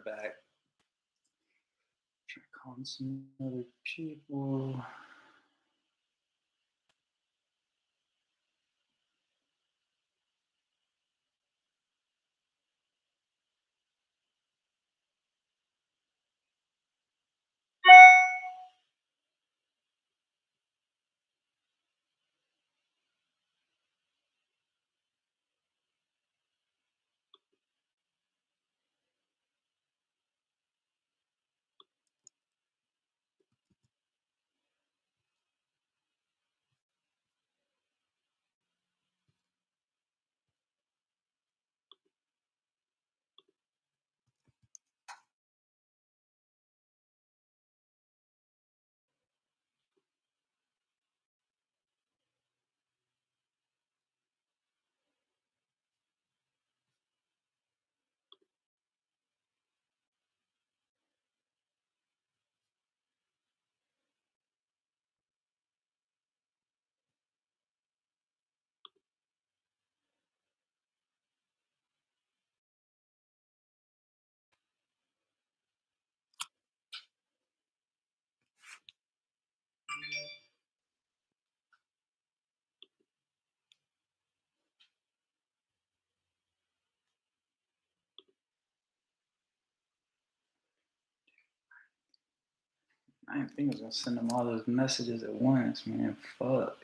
start back. Try calling some other people. I didn't think I was gonna send them all those messages at once, man. Fuck.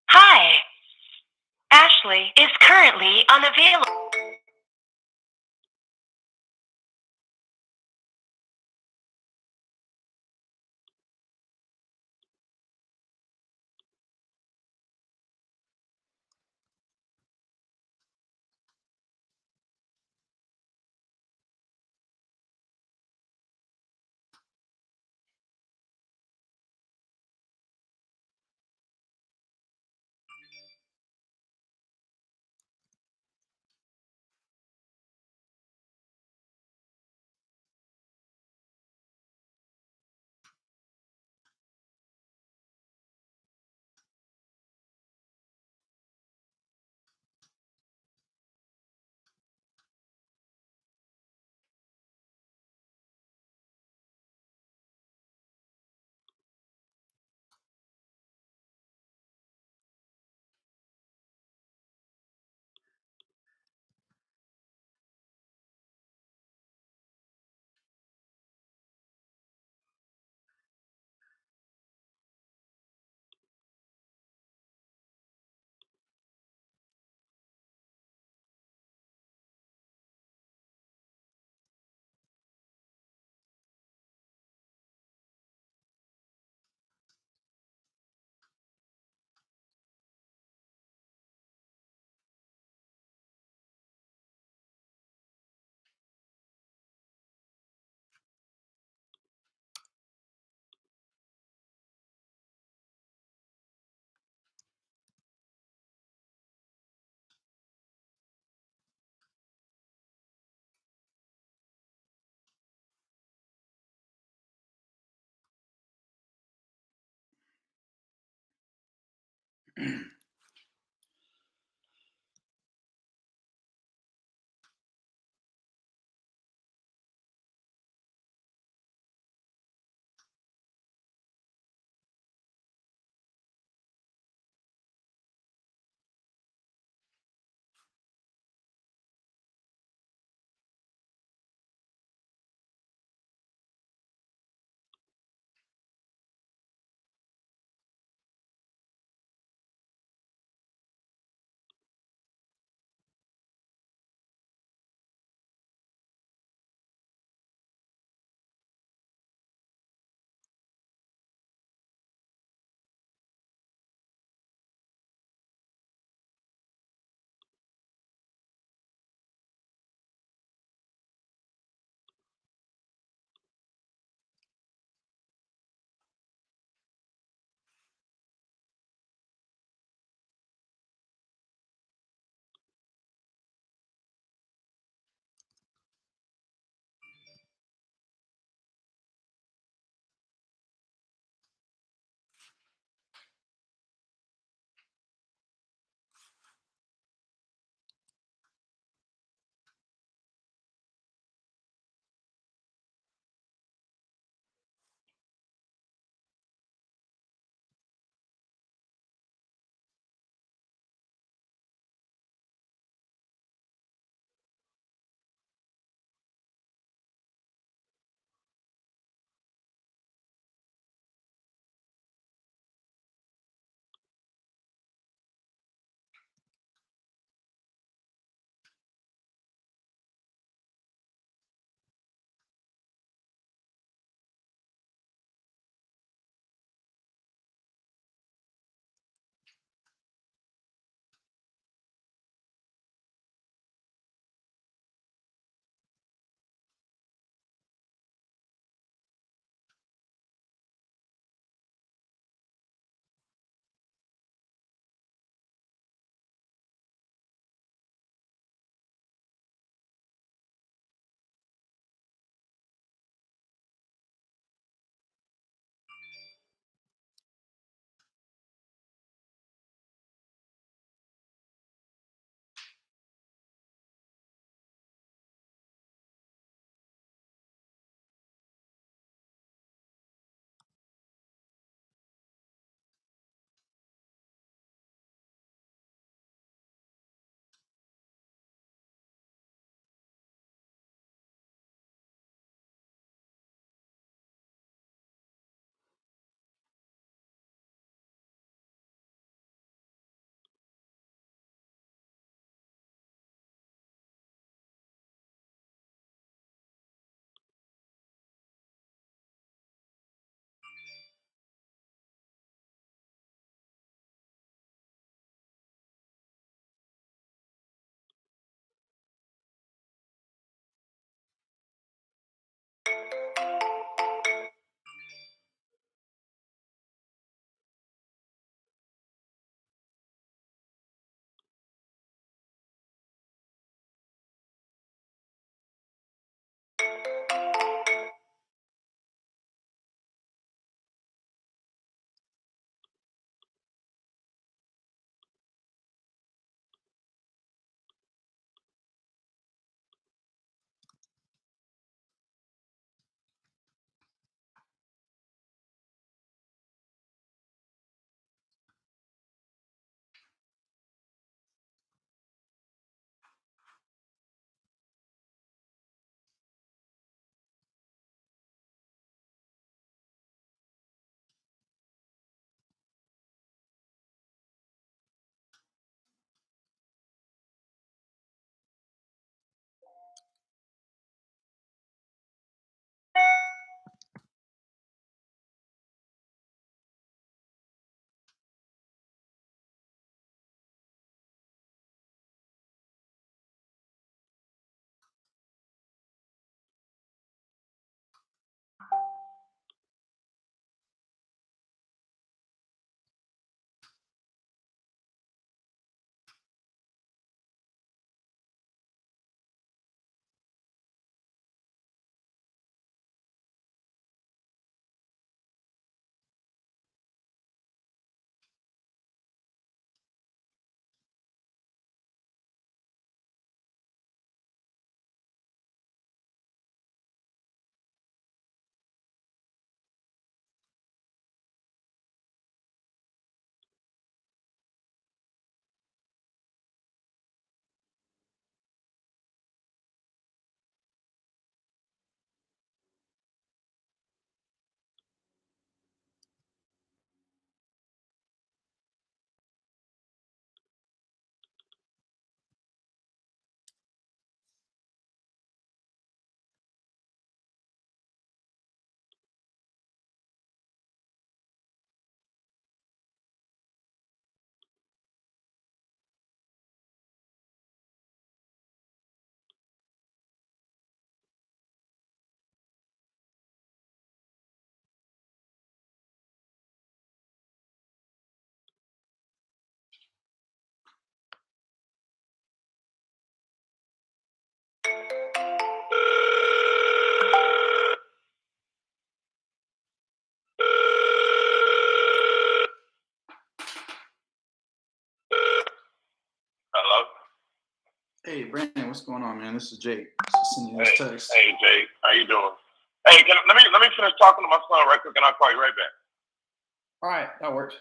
Hi, Ashley is currently unavailable. what's going on, man? This is Jake. Just sending you this text. Hey, Jake, how you doing? Hey, let me finish talking to my son right quick, and I'll call you right back. All right, that works.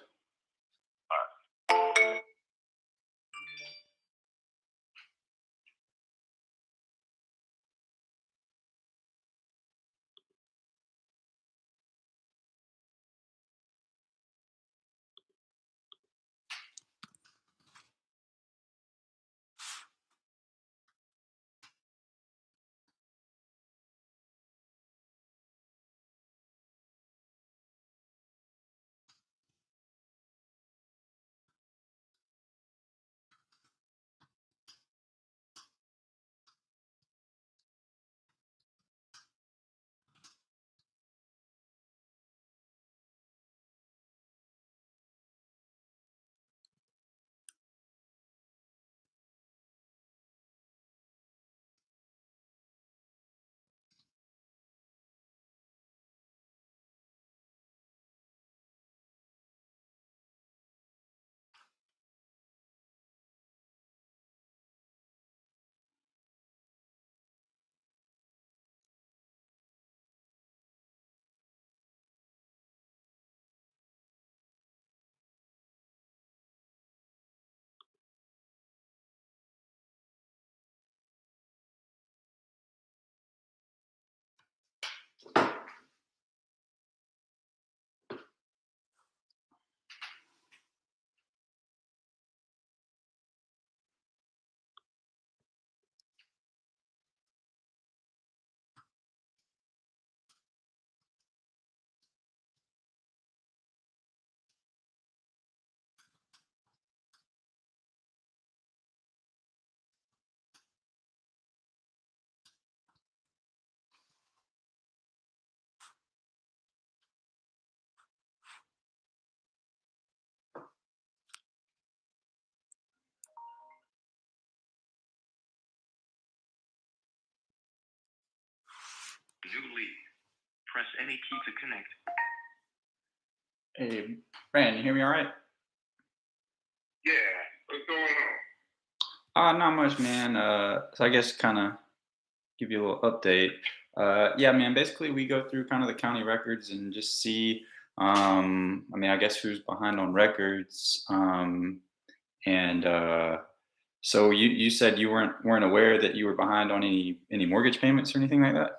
New lead. Press any key to connect. Hey, Brandon, you hear me all right? Yeah, what's going on? Not much, man. So I guess kind of give you a little update. Yeah, man. Basically, we go through kind of the county records and just see. I mean, I guess who's behind on records. And so you said you weren't aware that you were behind on any mortgage payments or anything like that.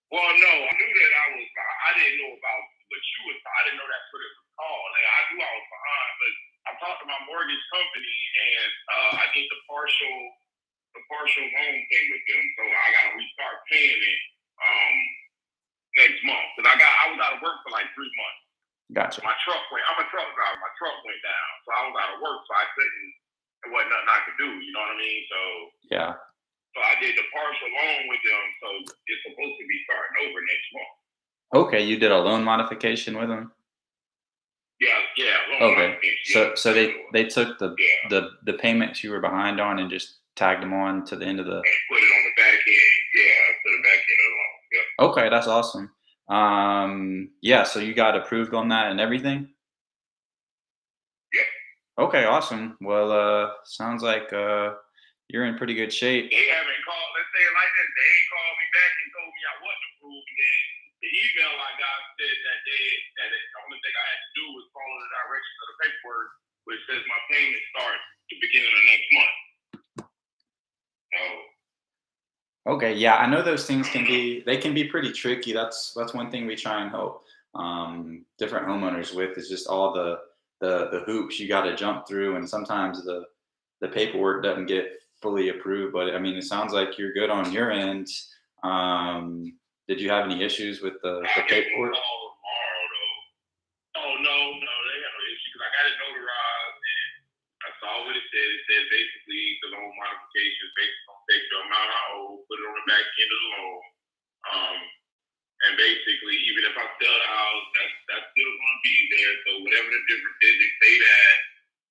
Well, no, I knew that I didn't know about what you was. I didn't know that's what it was called. Like, I knew I was behind, but I talked to my mortgage company, and I did the partial loan thing with them, so I got to restart paying it next month because I was out of work for like 3 months. Gotcha. I'm a truck driver. My truck went down, so I was out of work, so I couldn't. There wasn't nothing I could do. You know what I mean? So Yeah. So I did the partial loan with them, so it's supposed to be starting over next month. Okay, you did a loan modification with them. Yeah. Okay, so they took the payments you were behind on and just tagged them on to the end of the. And put it on the back end. Yeah, to the back end of the loan. Yeah. Okay, that's awesome. Yeah, so you got approved on that and everything. Yeah. Okay, awesome. Well, sounds like you're in pretty good shape. They haven't called. Let's say it like this. They ain't called me back and told me I wasn't approved. And then the email I got said that the only thing I had to do was follow the directions of the paperwork, which says my payment starts the beginning of next month. So. Okay, yeah, I know those things can be pretty tricky. That's one thing we try and help different homeowners with is just all the hoops you got to jump through, and sometimes the paperwork doesn't get fully approved. But I mean, it sounds like you're good on your end. Did you have any issues with the paperwork? Oh no, they have no issue because I got it notarized and I saw what it said. It said basically the loan modification is based on take the amount I owe, put it on the back end of the loan. And basically, even if I sell the house, that's still going to be there. So whatever the difference is, they say that,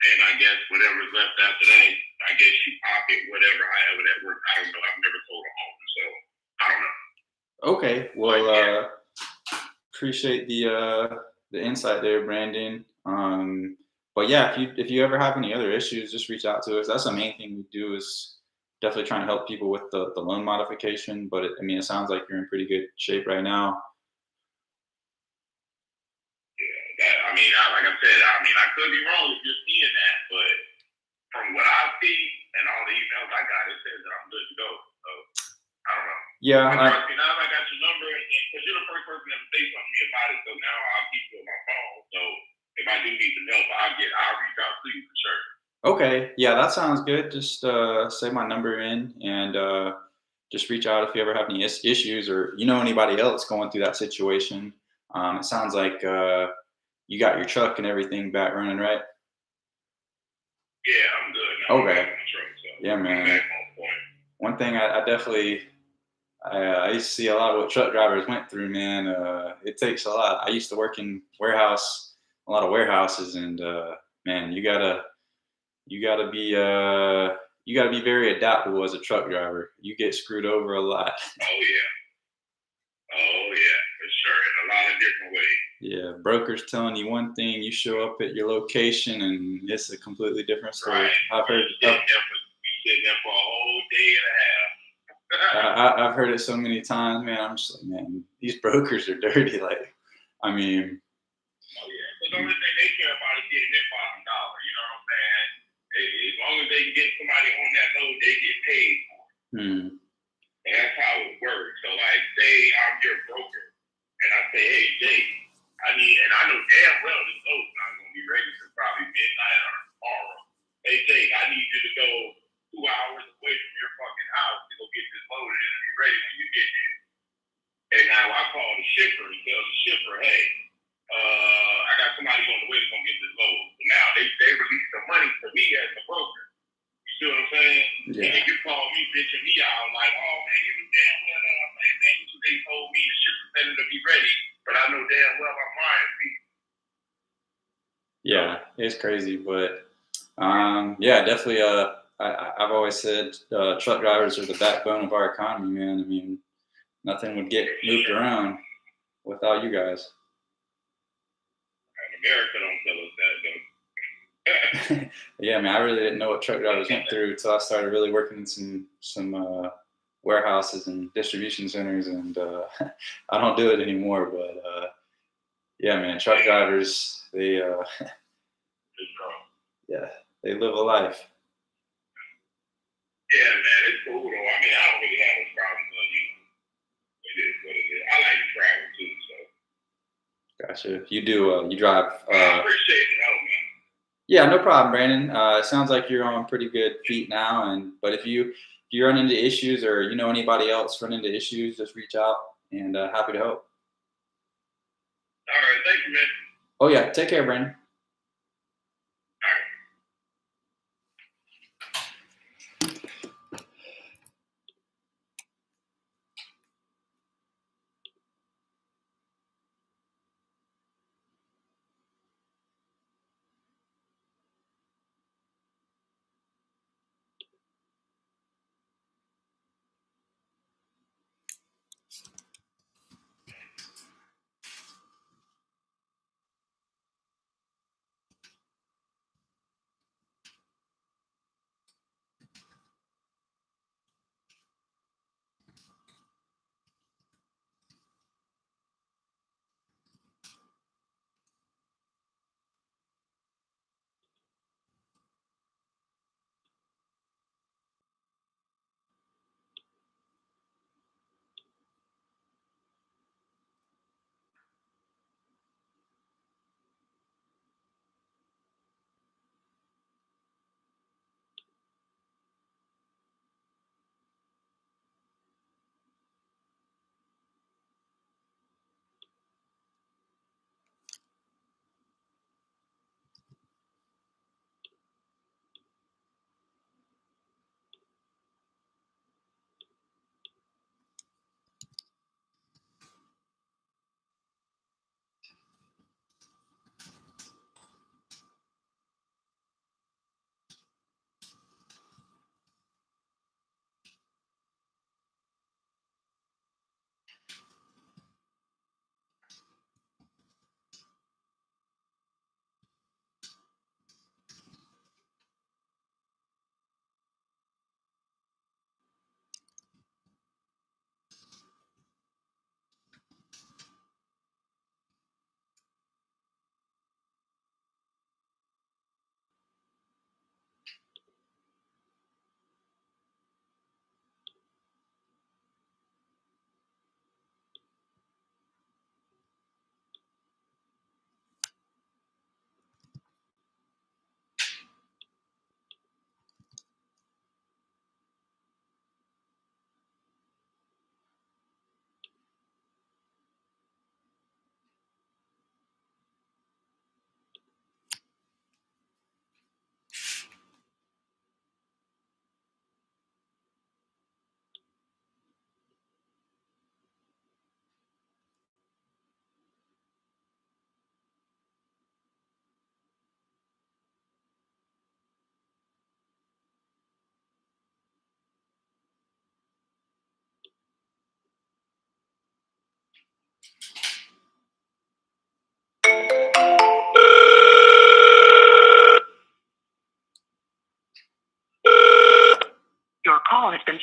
and I guess whatever's left after that, I guess you pocket whatever, however that works. I don't know. I've never sold a home, so I don't know. Okay, well, appreciate the insight there, Brandon. But yeah, if you ever have any other issues, just reach out to us. That's the main thing we do is definitely trying to help people with the loan modification. But I mean, it sounds like you're in pretty good shape right now. That, I mean, like I said, I mean, I could be wrong if you're seeing that, but from what I see and all the emails I got, it says that I'm good to go. So I don't know. Yeah, But trust me, now I got your number, and because you're the first person that say something to me about it, so now I'll keep you on my phone. So if I do need some help, I'll reach out to you for sure. okay, yeah, that sounds good. Just save my number in and just reach out if you ever have any issues or you know anybody else going through that situation. It sounds like you got your truck and everything back running, right? Yeah, I'm good now. I'm back Okay, on the truck, so yeah, I'm man. back on point. One thing I definitely I used to see a lot of what truck drivers went through, man. It takes a lot. I used to work in a lot of warehouses, and man, you gotta be you gotta be very adaptable as a truck driver. You get screwed over a lot. Oh yeah, oh yeah, for sure, in a lot of different ways. Yeah, brokers telling you one thing, you show up at your location, and it's a completely different story. Right. I've heard. You sitting there for a whole day and a half. I've heard it so many times, man. I'm just like, man, these brokers are dirty. Like, I mean, Oh yeah. But the only thing they care about is getting their bottom dollar. You know what I'm saying? As long as they can get somebody on that load, they get paid. hmm, And that's how it works. So like, say I'm your broker, and I say, hey Jake, and I know damn well this load's not gonna be ready till probably midnight or tomorrow. Hey Jake, I need you to go 2 hours away from your fucking house to go get this load, and it'll be ready when you get here. And now I call the shipper and tell the shipper, hey, I got somebody on the way to come get this load. So now they release the money to me as the broker. You see what I'm saying? And yeah, then you call me bitching me out like, oh man, you was damn well man, they told me the shipper said it'll be ready, but I know damn well I'm lying to you. yeah, it's crazy, but yeah, definitely. I've always said truck drivers are the backbone of our economy, man. I mean, nothing would get moved around without you guys. And America don't tell us that though. Yeah, man, I really didn't know what truck drivers went through until I started really working in some warehouses and distribution centers, and I don't do it anymore. But yeah, man, truck drivers they It's wrong. yeah they live a life. Yeah, man, it's cool though. I mean, I don't really have a problem, but you know, it is what it is. I like to travel too, so Gotcha. You do you drive? I appreciate the help, man. Yeah, no problem, Brandon. It sounds like you're on pretty good feet now, and but if you run into issues or you know anybody else run into issues, just reach out and happy to help. All right, thank you, man. Oh yeah, take care, Brandon. All right.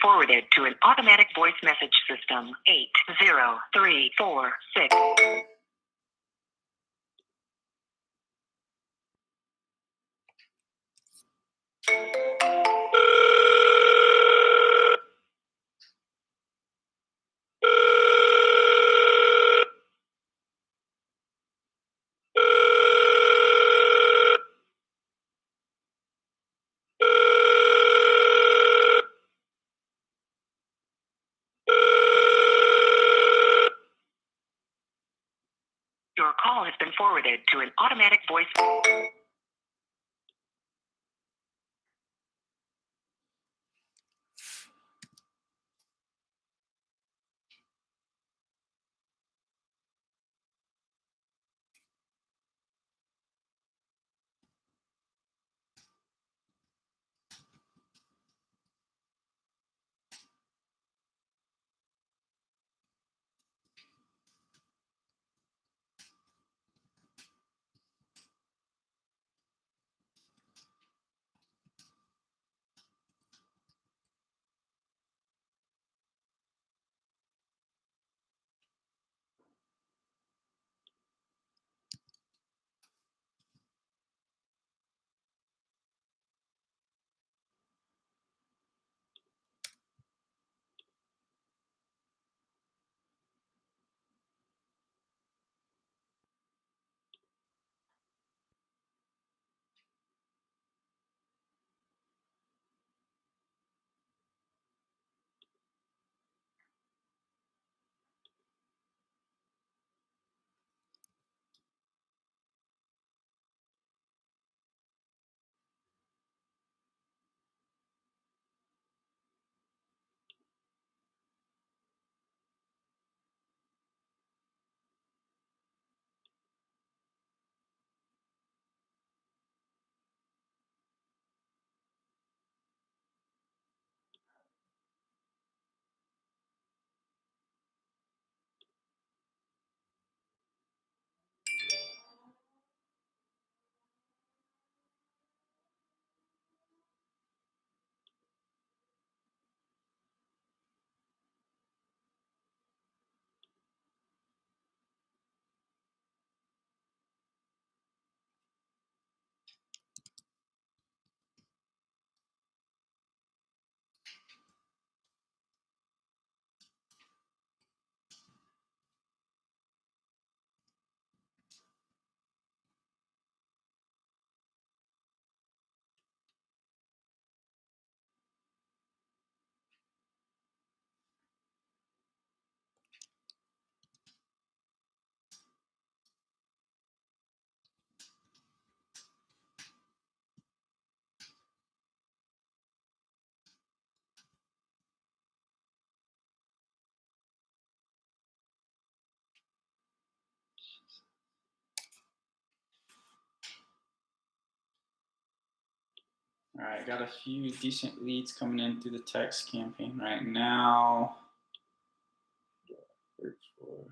forwarded to an automatic voice message system. 80346. Your call has been forwarded to an automatic voice. All right, got a few decent leads coming in through the text campaign right now. Search for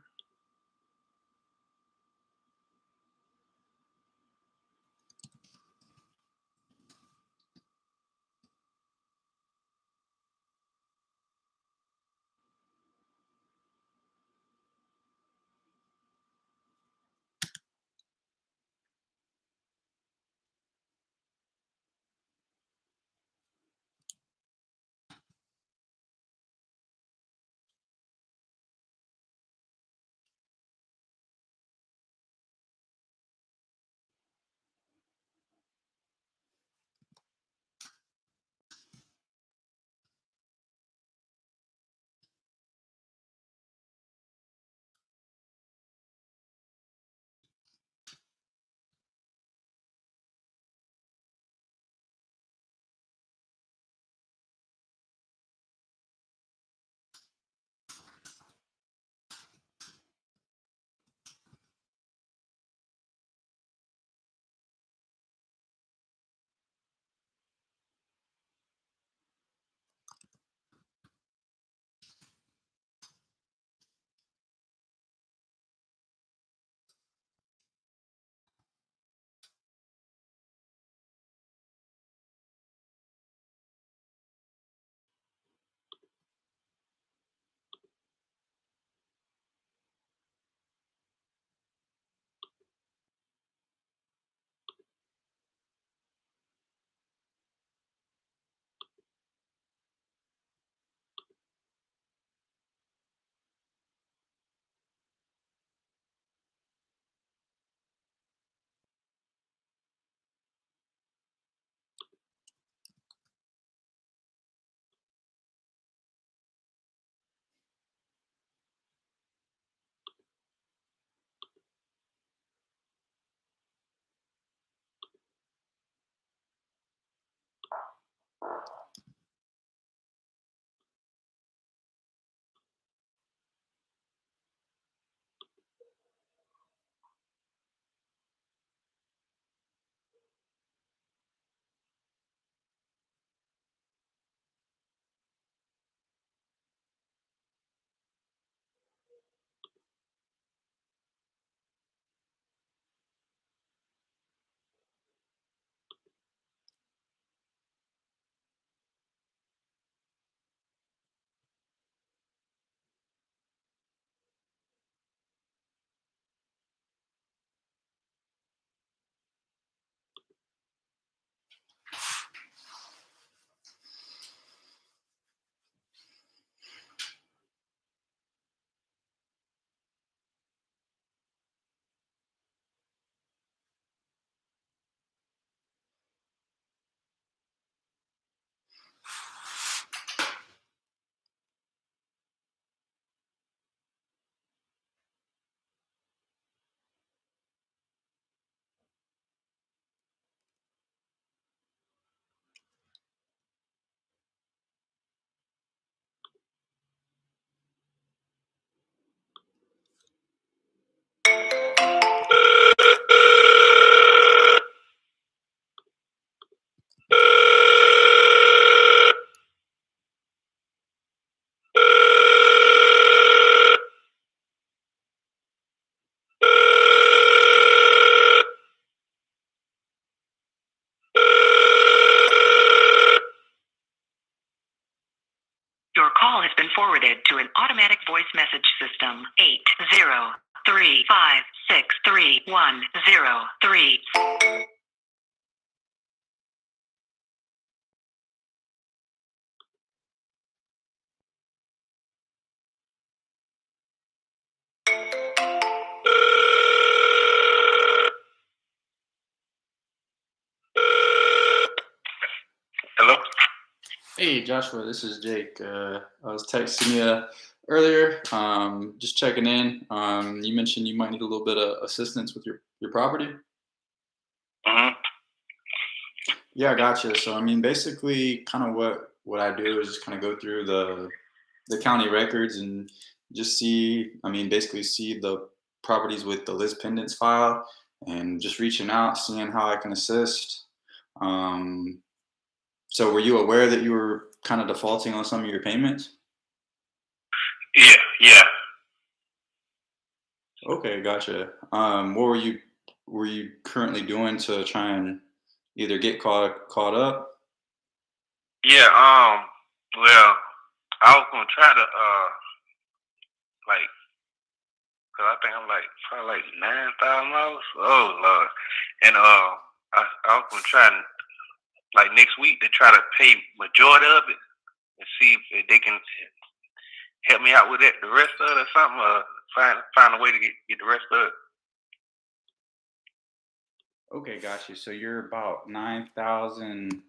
Your call has been forwarded to an automatic voice message system. 803563103. Hello? Hey, Joshua, this is Jake. I was texting you earlier, just checking in. You mentioned you might need a little bit of assistance with your property. Mm-hmm. Yeah, I gotcha. So, I mean, basically, kind of what I do is just kind of go through the county records and just see, I mean, basically see the properties with the Liz Pendants file and just reaching out, seeing how I can assist. Um, so, were you aware that you were kind of defaulting on some of your payments? Yeah, yeah. Okay, gotcha. What were you currently doing to try and either get caught up? Yeah, well, I was gonna try to, like, cause I think I'm like, probably like $9,000. Oh, Lord. And, I was gonna try, like, next week to try to pay majority of it and see if they can help me out with it, the rest of it or something, or find a way to get the rest of it. Okay, gotcha. So you're about 9,000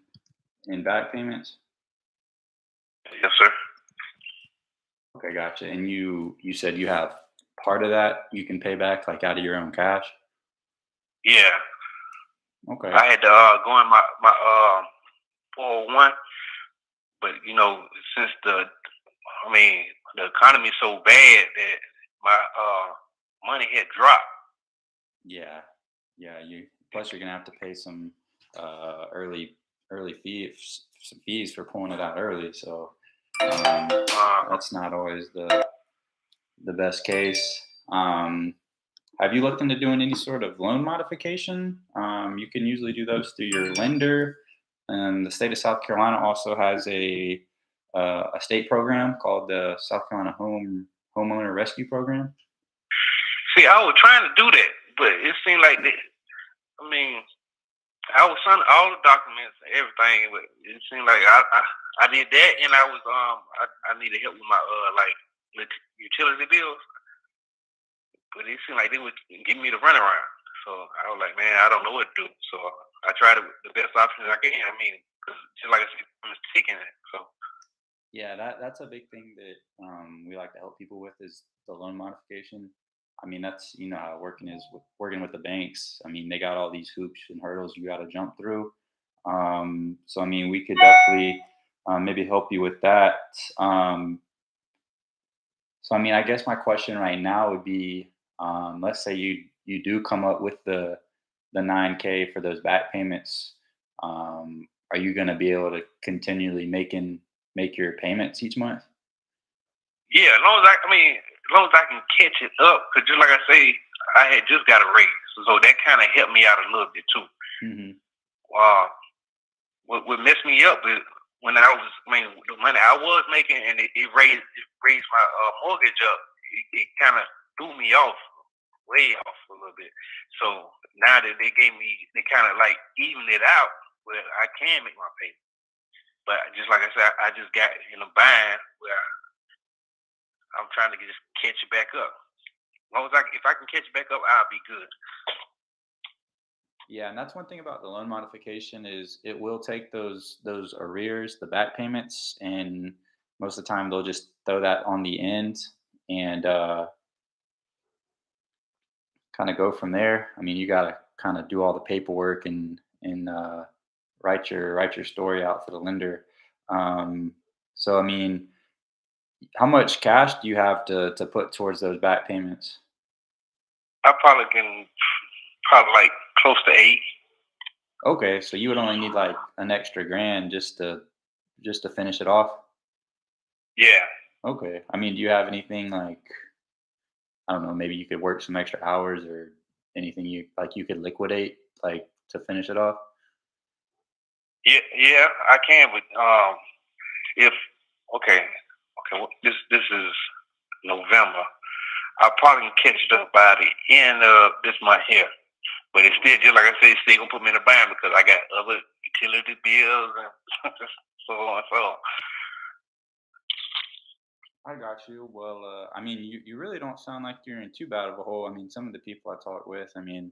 in back payments. Yes, sir. Okay, gotcha. And you said you have part of that you can pay back like out of your own cash. Yeah. Okay. I had to go in my 401, but since I mean, the economy's so bad that my money had dropped. Yeah. Yeah. You plus you're gonna have to pay some early fees some fees for pulling it out early. So that's not always the best case. Have you looked into doing any sort of loan modification? You can usually do those through your lender. And the state of South Carolina also has a state program called the South Carolina Homeowner Rescue Program. See, I was trying to do that, but it seemed like that. I mean, I was signing all the documents and everything, but it seemed like I did that, and I was I needed help with my utility bills, but it seemed like they would give me the runaround. So I was like, man, I don't know what to do. So I tried it with the best options I can. I mean, 'cause just like I said, I'm seeking it. So Yeah, that's a big thing that we like to help people with is the loan modification. I mean, that's how working is with the banks. I mean, they got all these hoops and hurdles you got to jump through. So I mean, we could definitely maybe help you with that. So I mean, I guess my question right now would be, let's say you do come up with the 9K for those back payments. Are you going to be able to continually make your payments each month? Yeah, as long as I can catch it up, because just like I say, I had just got a raise, so that kind of helped me out a little bit too. Hmm. Uh, what messed me up is when the money I was making, and it raised my mortgage up. It kind of threw me off, way off a little bit. So now that they kind of like evened it out, where I can make my payment. But just like I said, I just got in a bind where I'm trying to just catch it back up. As long as if I can catch it back up, I'll be good. Yeah, and that's one thing about the loan modification is it will take those arrears, the back payments, and most of the time they'll just throw that on the end and kind of go from there. I mean, you got to kind of do all the paperwork and write your story out for the lender. Um, so I mean, how much cash do you have to put towards those back payments? I probably can like close to 8. Okay, so you would only need like an extra grand just to finish it off. Yeah. Okay. I mean, do you have anything like, I don't know, maybe you could work some extra hours or anything you could liquidate like to finish it off? Yeah, I can. But if okay, well, this is November. I probably can catch it up by the end of this month here. But it's still, just like I said, it's still gonna put me in a bind because I got other utility bills and so on and so on. I got you. Well, I mean, you really don't sound like you're in too bad of a hole. I mean, some of the people I talk with, I mean,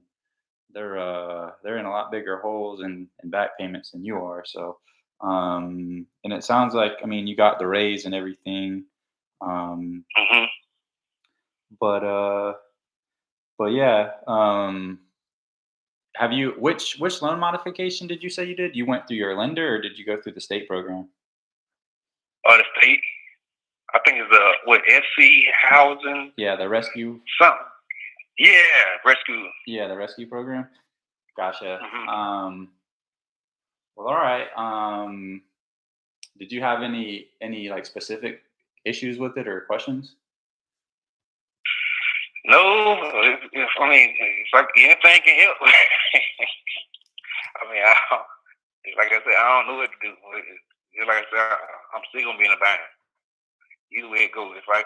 they're in a lot bigger holes and back payments than you are. So, and it sounds like, I mean, you got the raise and everything. Um, Hmm. but yeah. Have you which loan modification did you say you did? You went through your lender or did you go through the state program? Or the state, I think it's the SC housing Yeah, the rescue. something. Yeah, rescue. Yeah, the rescue program. Gotcha. Hmm. Well, all right. Did you have any like specific issues with it or questions? No, it's like anything can help. I like I said, I don't know what to do. Just like I said, I'm still gonna be in a bind. Either way it goes. If I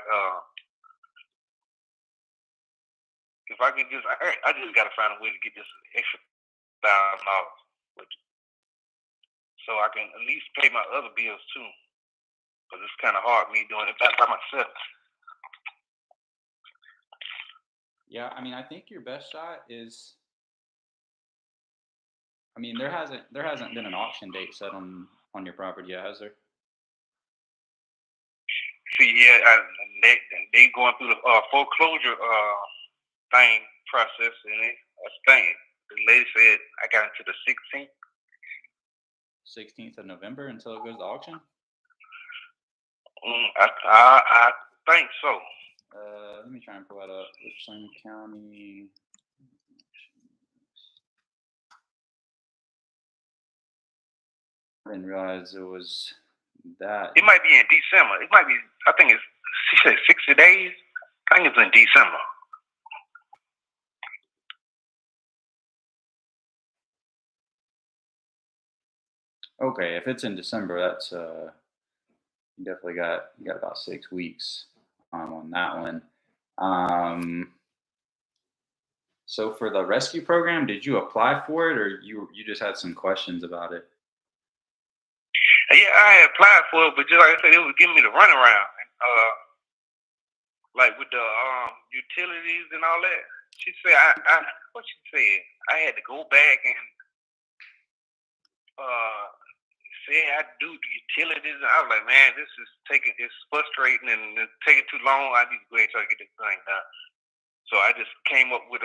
can I just gotta find a way to get this extra $1,000, so I can at least pay my other bills too. Because it's kind of hard me doing it by myself. Yeah, I mean, I think your best shot is. I mean, there hasn't been an auction date set on your property yet, has there? See, yeah, they they going through the foreclosure thing process, and that's the thing. The lady said I got into the 16th. 16th of November until it goes to auction. I think so. Let me try and pull that up. Richland County. I didn't realize it was that. It might be in December. It might be. I think it's she said 60 days. I think it's in December. Okay, if it's in December, that's you definitely got about 6 weeks on that one. Um, so for the rescue program, did you apply for it, or you just had some questions about it? Yeah, I had applied for it, but just like I said, it was giving me the runaround. Like with the utilities and all that. She said, what she said, I had to go back and uh, say I do the utilities. And I was like, man, it's frustrating and it's taking too long. I need to go ahead and try to get this thing done. So I just came up with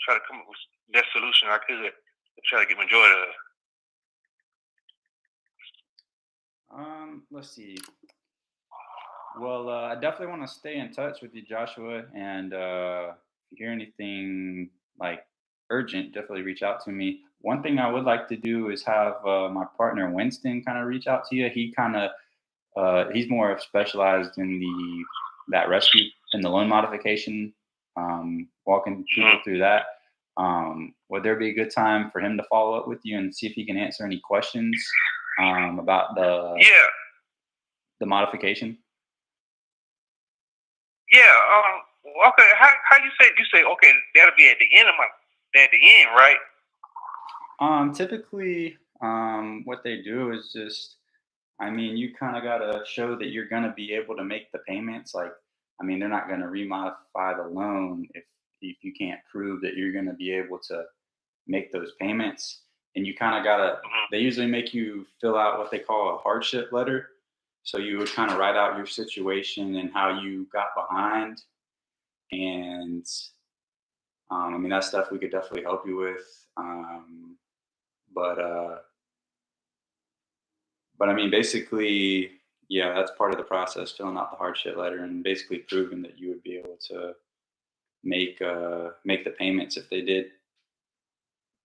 try to come up with that solution I could to try to get majority of it. Let's see. Well, I definitely want to stay in touch with you, Joshua. And if you hear anything like urgent, definitely reach out to me. One thing I would like to do is have my partner Winston kind of reach out to you. He's more specialized in that rescue and the loan modification, walking people through that. Would there be a good time for him to follow up with you and see if he can answer any questions about Yeah, the modification? yeah. Okay. How you say okay? That'll be at the end of at the end, right? Typically, what they do is just, I mean, you kind of got to show that you're going to be able to make the payments. Like, I mean, they're not going to remodify the loan if you can't prove that you're going to be able to make those payments. And you kind of got to, Mhm. they usually make you fill out what they call a hardship letter. So you would kind of write out your situation and how you got behind. And I mean, that stuff we could definitely help you with. But But I mean, basically, yeah, that's part of the process, filling out the hardship letter and basically proving that you would be able to make the payments if they did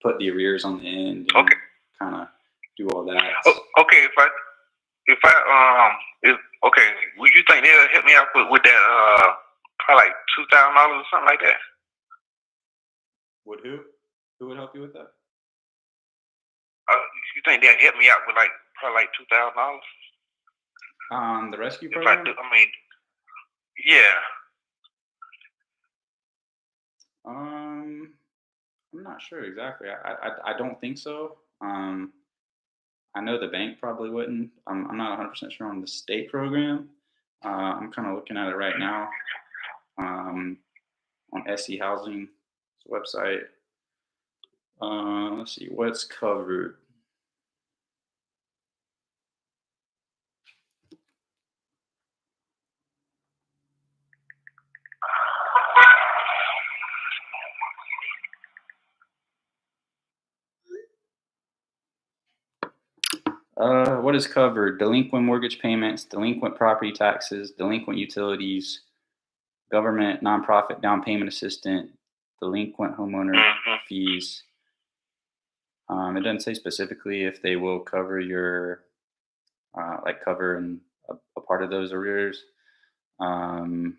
put the arrears on the end and Okay. kind of do all that. Okay. Okay, would you think they'll help me out with that? Probably like $2,000 or something like that. Would who? Who would help you with that? You think they'll help me out with like probably like $2,000? The rescue If I program? do, I mean, yeah. I'm not sure exactly. I don't think so. I know the bank probably wouldn't. I'm not 100% sure on the state program. I'm kind of looking at it right now on SE Housing's website. Let's see what's covered. What is covered? Delinquent mortgage payments, delinquent property taxes, delinquent utilities, government nonprofit down payment assistant, delinquent homeowner fees. It doesn't say specifically if they will cover your, like cover a part of those arrears. Um,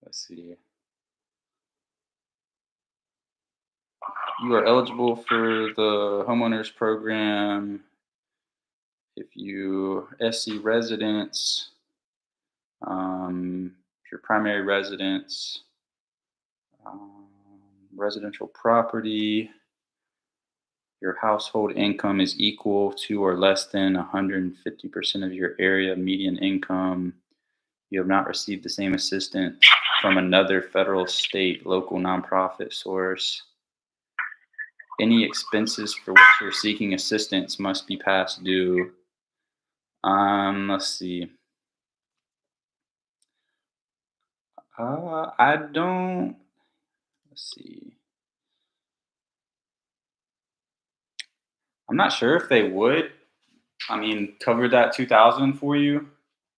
let's see. You are eligible for the homeowners program if you SC residents, if your primary residence, residential property, your household income is equal to or less than 150% of your area median income. You have not received the same assistance from another federal, state, local nonprofit source. Any expenses for which you're seeking assistance must be past due. Let's see. I don't. Let's see. I'm not sure if they would. I mean, cover that 2,000 for you,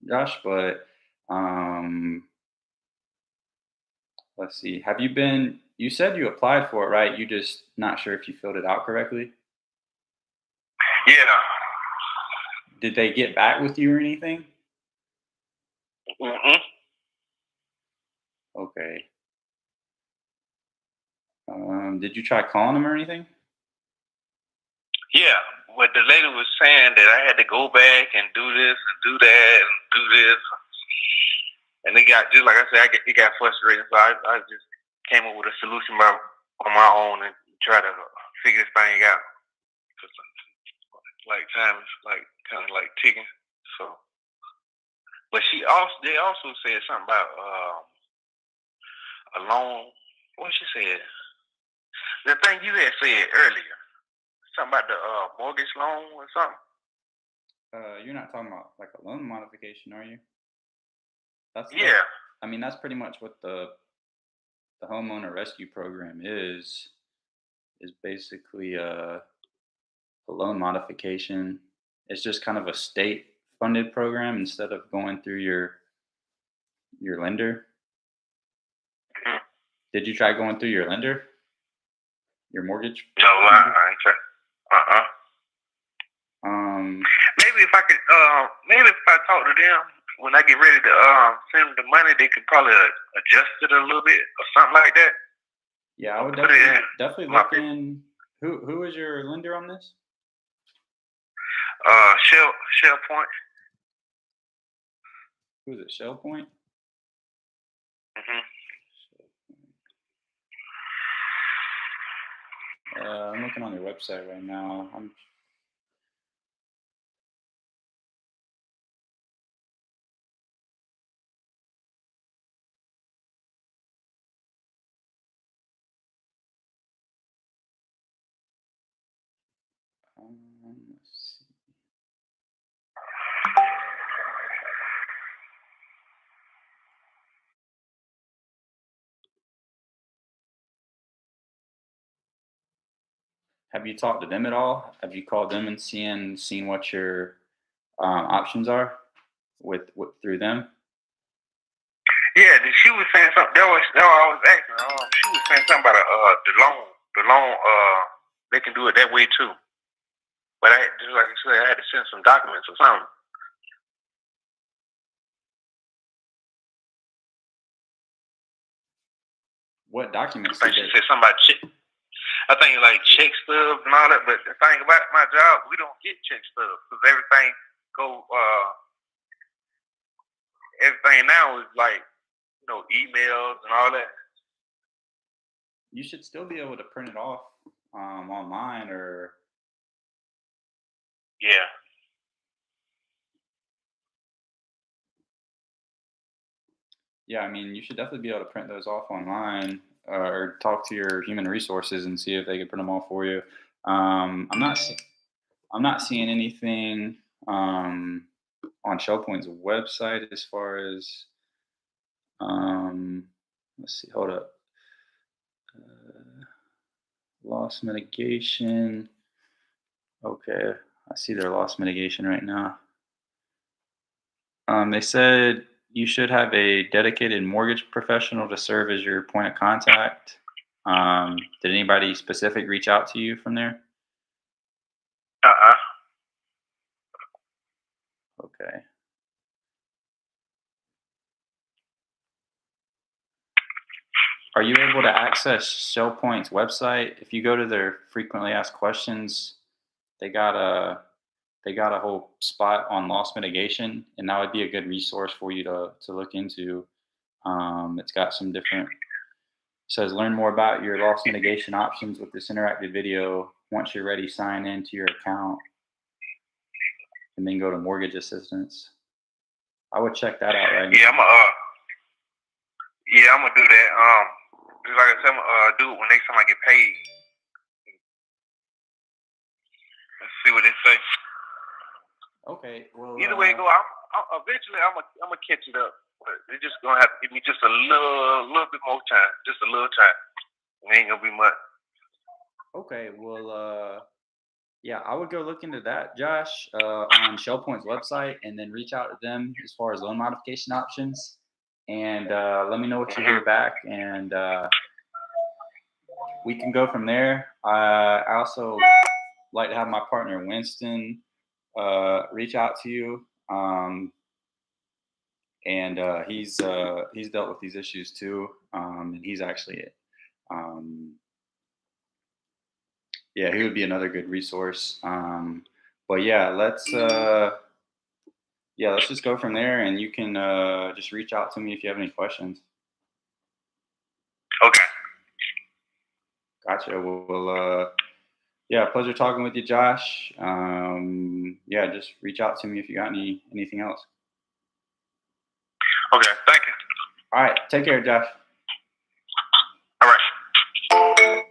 Josh. But let's see. Have you been? You said you applied for it, right? You just not sure if you filled it out correctly. Yeah. Did they get back with you or anything? Mm-hmm. Okay. Did you try calling them or anything? Yeah, but the lady was saying that I had to go back and do this and do that and do this, and it got just like I said, it got frustrating. So I just came up with a solution on my own and try to figure this thing out. Like time is like kind of like ticking. So, but they also said something about a loan. What she said? The thing you had said earlier. Something about the mortgage loan or something. You're not talking about like a loan modification, are you? Yeah. I mean, that's pretty much what the homeowner rescue program is basically a loan modification. It's just kind of a state funded program instead of going through your lender. Mhm. Did you try going through your lender? Your mortgage? No, I ain't try. Uh-uh. Um, Maybe if I could, maybe if I talk to them when I get ready to send them the money, they could probably adjust it a little bit or something like that. yeah, I would Put it in definitely my look in. Who is your lender on this? Shell Point. Who is it? Shell Point? Hmm. I'm looking on their website right now. Let's see. Have you talked to them at all? Have you called them and seen what your options are with through them? Yeah, she was saying something. That was I was asking. She was saying something about the loan. They can do it that way too. But I just like I said, I had to send some documents or something. What documents I did think she they? said something about check. I think like check stubs and all that. But the thing about my job, we don't get check stubs because everything go. Everything now is like emails and all that. You should still be able to print it off online or Yeah. yeah. I mean, you should definitely be able to print those off online or talk to your human resources and see if they can print them off for you. I'm not seeing anything on ShellPoint's website as far as let's see. Hold up. Loss mitigation. Okay, I see their loss mitigation right now. They said you should have a dedicated mortgage professional to serve as your point of contact. Did anybody specific reach out to you from there? Okay. Are you able to access ShellPoint's website? If you go to their frequently asked questions, they got a whole spot on loss mitigation, and that would be a good resource for you to look into. It's got some different. Says learn more about your loss mitigation options with this interactive video. Once you're ready, sign into your account, and then go to mortgage assistance. I would check that out right Yeah, now. I'm gonna do that. Just like I said, I'm gonna do it when next time I get paid. Let's see what they say. Okay. Well, Either way it go, I'm eventually I'm gonna catch it up. But they're just gonna have to give me just a little bit more time, just a little time. It ain't gonna be much. okay. Well, yeah, I would go look into that, Josh, on ShellPoint's website, and then reach out to them as far as loan modification options, and let me know what you hear back, and we can go from there. I also like to have my partner Winston reach out to you, and he's dealt with these issues too, and he's actually um, yeah, he would be another good resource. But yeah, let's just go from there, and you can just reach out to me if you have any questions. Okay. Gotcha. Well, yeah, pleasure talking with you, Josh. Yeah, just reach out to me if you got anything else. Okay. Thank you. All right, take care, Josh. All right.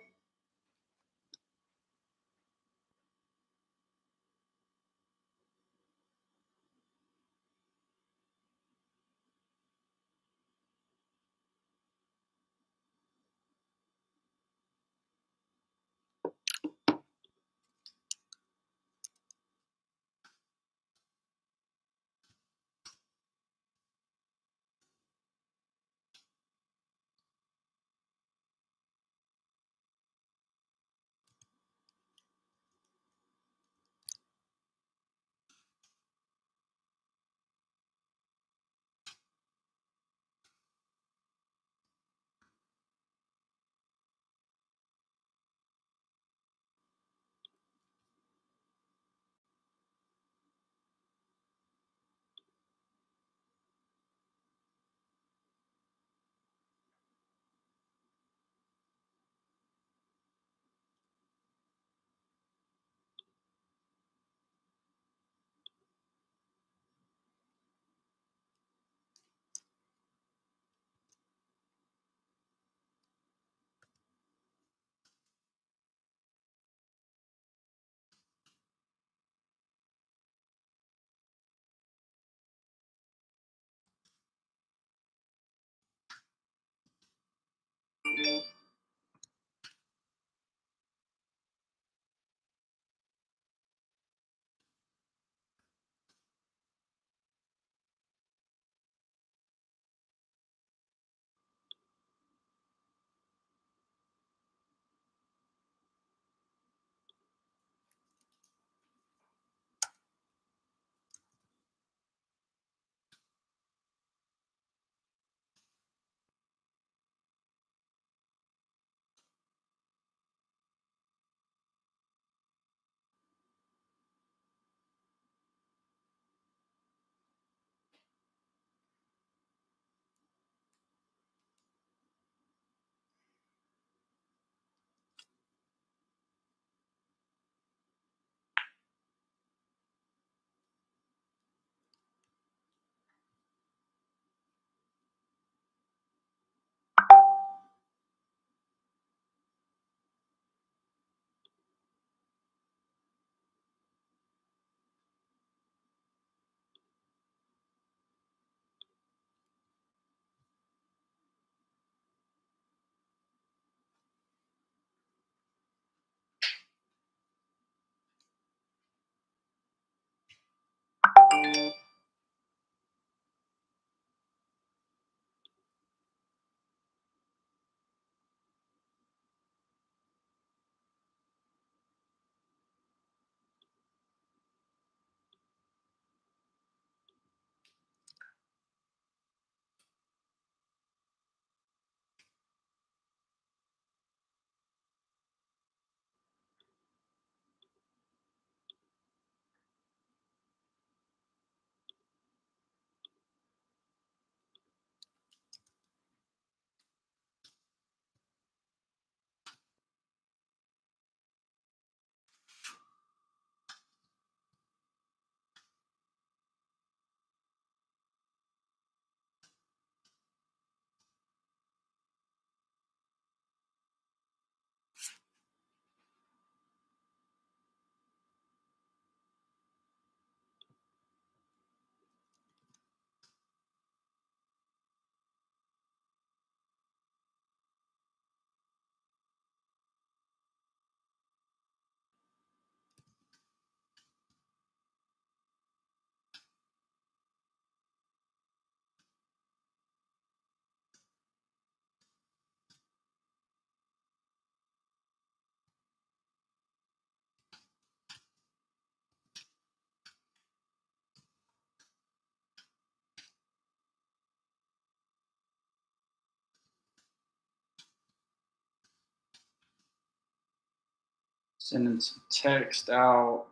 Sending some text out.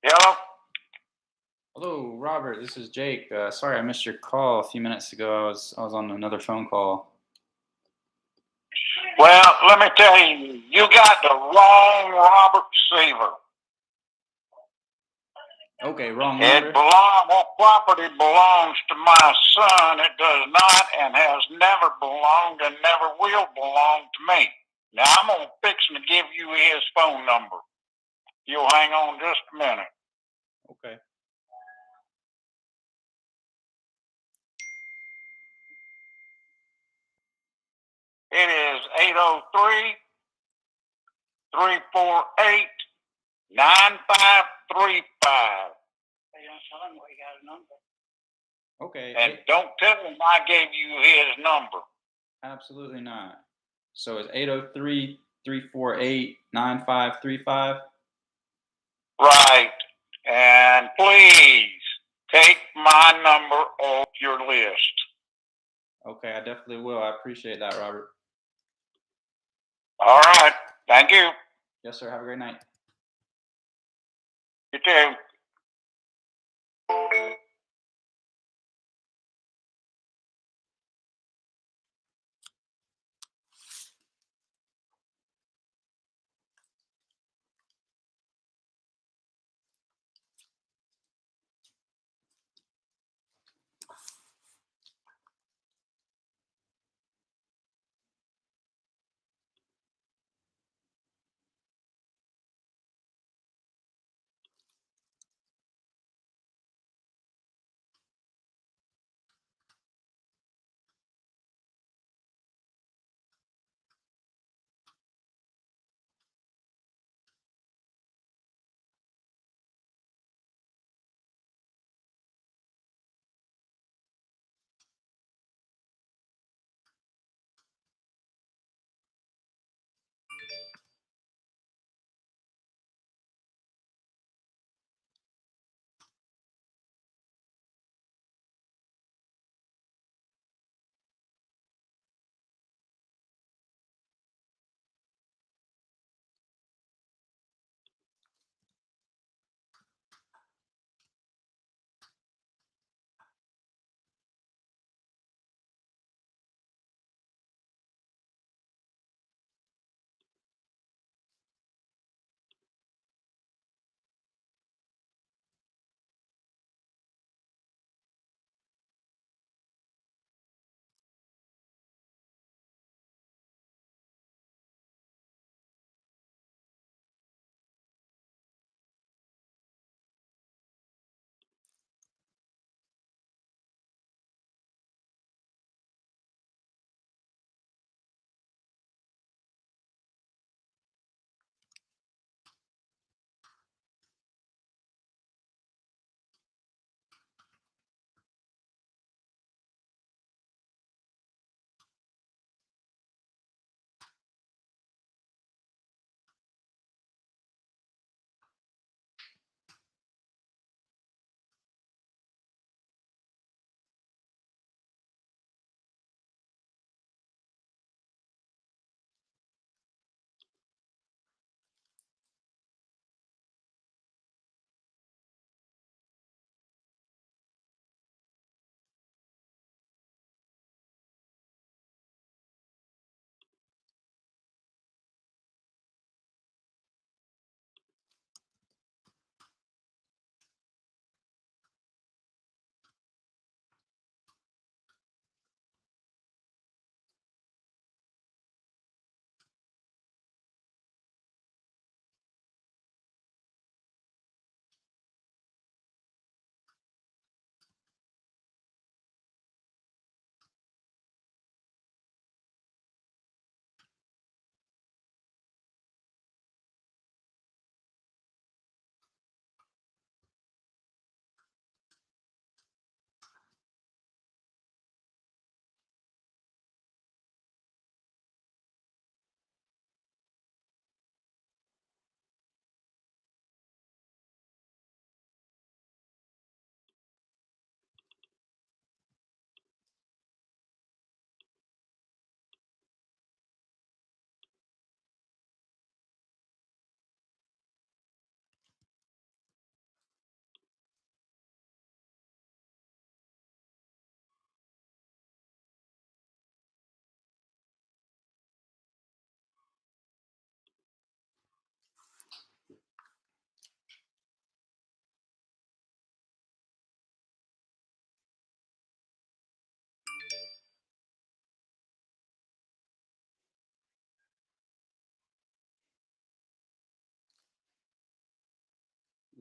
Hello? Hello, Robert. This is Jake. Sorry, I missed your call a few minutes ago. I was on another phone call. Well, let me tell you, you got the wrong Robert Seaver. Okay, wrong That number. property belongs to my son. It does not and has never belonged and never will belong to me. Now, I'm going to fix and give you his phone number. You'll hang on just a minute. Okay. It is 803-348-9535. Okay. And don't tell him I gave you his number. Absolutely not. So it's 803-348-9535. Right. And please take my number off your list. Okay, I definitely will. I appreciate that, Robert. All right. Thank you. Yes, sir. Have a great night. You too.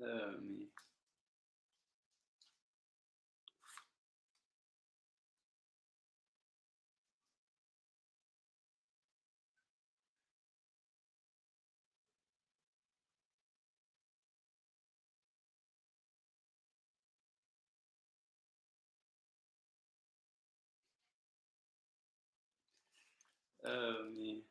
Oh, me. Oh, me.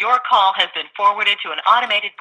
Your call has been forwarded to an automated